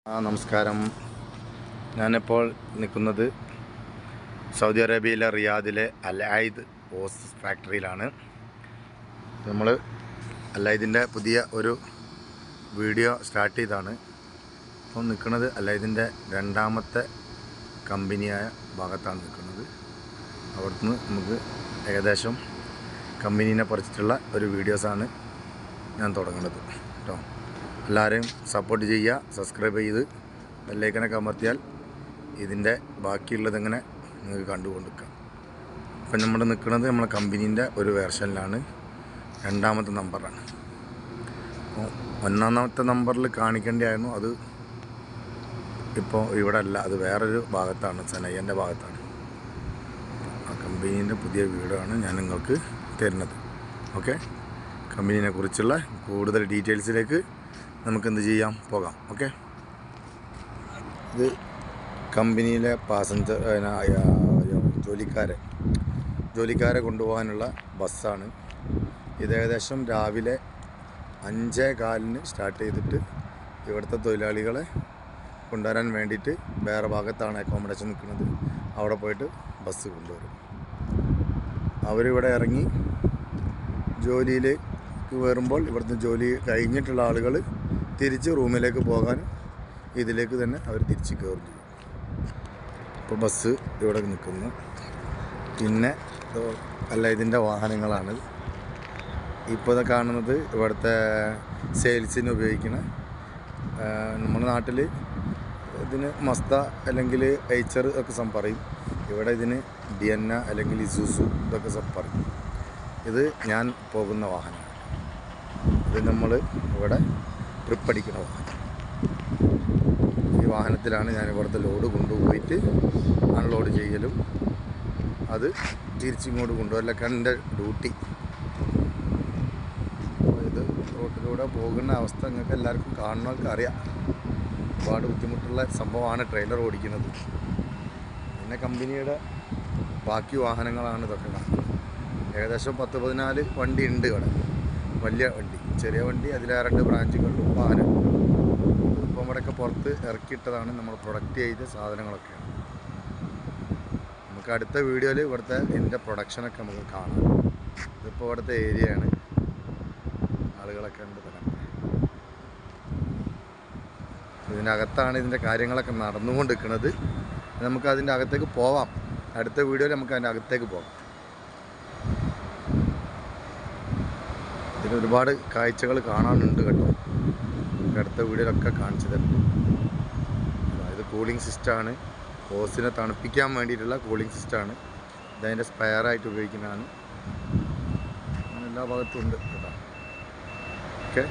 നമസ്കാരം. ഞാനിപ്പോൾ നിൽക്കുന്നത് സൗദി അറേബ്യയിലെ റിയാദിലെ അൽ-ആയിദ് ഓസ് ഫാക്ടറിയിലാണ്. നമ്മൾ അൽ-ആയിദിൻ്റെ പുതിയ ഒരു വീഡിയോ സ്റ്റാർട്ട് ചെയ്താണ്. ഇപ്പോൾ നിൽക്കുന്നത് അൽ-ആയിദിൻ്റെ രണ്ടാമത്തെ കമ്പനിയായ ഭാഗത്താണ് നിൽക്കുന്നത്. അവിടുന്ന് നമുക്ക് ഏകദേശം കമ്പനീനെ കുറിച്ചിട്ടുള്ള ഒരു വീഡിയോസാണ് ഞാൻ തുടങ്ങുന്നത് കേട്ടോ. എല്ലാവരെയും സപ്പോർട്ട് ചെയ്യുക, സബ്സ്ക്രൈബ് ചെയ്ത് ബെല്ലൈക്കനൊക്കെ അമർത്തിയാൽ ഇതിൻ്റെ ബാക്കിയുള്ളതെങ്ങനെ നിങ്ങൾക്ക് കണ്ടുകൊണ്ടിരിക്കാം. ഇപ്പം നമ്മൾ നിൽക്കുന്നത് നമ്മളെ കമ്പനീൻ്റെ ഒരു വേർഷനിലാണ്, രണ്ടാമത്തെ നമ്പറാണ്. അപ്പോൾ ഒന്നാമത്തെ നമ്പറിൽ കാണിക്കേണ്ടതായിരുന്നു, അത് ഇപ്പോൾ ഇവിടെ അല്ല, അത് വേറൊരു ഭാഗത്താണ്, സനയ്യൻ്റെ ഭാഗത്താണ്. ആ കമ്പനീൻ്റെ പുതിയ വീടാണ് ഞാൻ നിങ്ങൾക്ക് തരുന്നത്. ഓക്കെ, കമ്പനീനെ കുറിച്ചുള്ള കൂടുതൽ ഡീറ്റെയിൽസിലേക്ക് നമുക്കെന്ത് ചെയ്യാം, പോകാം. ഓക്കെ, ഇത് കമ്പനിയിലെ ജോലിക്കാരെ കൊണ്ടുപോകാനുള്ള ബസ്സാണ്. ഇത് ഏകദേശം രാവിലെ 5:15 സ്റ്റാർട്ട് ചെയ്തിട്ട് ഇവിടുത്തെ തൊഴിലാളികളെ കൊണ്ടുവരാൻ വേണ്ടിയിട്ട് വേറെ ഭാഗത്താണ് അക്കോമഡേഷൻ നിൽക്കുന്നത്. അവിടെ പോയിട്ട് ബസ് കൊണ്ടുവരും. അവരിവിടെ ഇറങ്ങി ജോലിയിലേക്ക് കയറുമ്പോൾ ഇവിടുത്തെ ജോലി കഴിഞ്ഞിട്ടുള്ള ആളുകൾ തിരിച്ച് റൂമിലേക്ക് പോകാൻ ഇതിലേക്ക് തന്നെ അവർ തിരിച്ച് കയറും ചെയ്യും. ഇപ്പോൾ ബസ് ഇവിടെ നിൽക്കുന്നു. പിന്നെ അൽ-ആയിദിൻ്റെ വാഹനങ്ങളാണ് ഇപ്പോൾ കാണുന്നത്. ഇവിടുത്തെ സെയിൽസിന് ഉപയോഗിക്കുന്ന, നമ്മുടെ നാട്ടിൽ ഇതിന് മസ്ത അല്ലെങ്കിൽ ഐച്ചർ ഒക്കെ പറയും. ഇവിടെ ഇതിന് ഡിയന്ന അല്ലെങ്കിൽ ഇസൂസു ഇതൊക്കെ പറയും. ഇത് ഞാൻ പോകുന്ന വാഹനമാണ്. ഇത് നമ്മൾ ഇവിടെ ട്രിപ്പ് അടിക്കുന്ന വാഹനം. ഈ വാഹനത്തിലാണ് ഞാൻ ഇവിടുത്തെ ലോഡ് കൊണ്ടുപോയിട്ട് അൺലോഡ് ചെയ്യലും അത് തിരിച്ചിങ്ങോട്ട് കൊണ്ടുവരലൊക്കെ എൻ്റെ ഡ്യൂട്ടി. ഇത് റോട്ടിലൂടെ പോകുന്ന അവസ്ഥ നിങ്ങൾക്ക് എല്ലാവർക്കും കാണുന്നവർക്ക് അറിയാം. ഒരുപാട് ബുദ്ധിമുട്ടുള്ള സംഭവമാണ് ട്രെയിലർ ഓടിക്കുന്നത്. പിന്നെ കമ്പനിയുടെ ബാക്കി വാഹനങ്ങളാണ് ഇതൊക്കെ കാണുന്നത്. ഏകദേശം 10-14 വണ്ടി ഉണ്ട് ഇവിടെ. വലിയ വണ്ടി, ചെറിയ വണ്ടി, അതിലേറെ 2 ബ്രാഞ്ചുകളിലും വാഹനം. ഇപ്പം ഇവിടെയൊക്കെ പുറത്ത് ഇറക്കിയിട്ടതാണ് നമ്മൾ പ്രൊഡക്റ്റ് ചെയ്ത സാധനങ്ങളൊക്കെയാണ്. നമുക്ക് അടുത്ത വീഡിയോയിൽ ഇവിടുത്തെ എൻ്റെ പ്രൊഡക്ഷനൊക്കെ നമുക്ക് കാണാം. ഇതിപ്പോൾ ഇവിടുത്തെ ഏരിയയാണ്, ആളുകളൊക്കെ ഉണ്ട്. ഇതിനകത്താണ് ഇതിൻ്റെ കാര്യങ്ങളൊക്കെ നടന്നുകൊണ്ടിരിക്കുന്നത്. നമുക്ക് അതിൻ്റെ അകത്തേക്ക് പോവാം. അടുത്ത വീഡിയോയിൽ നമുക്ക് അതിൻ്റെ അകത്തേക്ക് പോകാം. ഇതിന് ഒരുപാട് കാഴ്ചകൾ കാണാനുണ്ട് കേട്ടോ. അടുത്ത വീഡിയോയിലൊക്കെ കാണിച്ചു തരുന്നുണ്ട്. ഇത് കൂളിംഗ് സിസ്റ്റമാണ്, ഓസിനെ തണുപ്പിക്കാൻ വേണ്ടിയിട്ടുള്ള കൂളിംഗ് സിസ്റ്റമാണ്. ഇതതിൻ്റെ സ്പെയറായിട്ട് ഉപയോഗിക്കുന്നതാണ്. അങ്ങനെ എല്ലാ ഭാഗത്തും ഉണ്ട് കേട്ടോ. ഓക്കെ.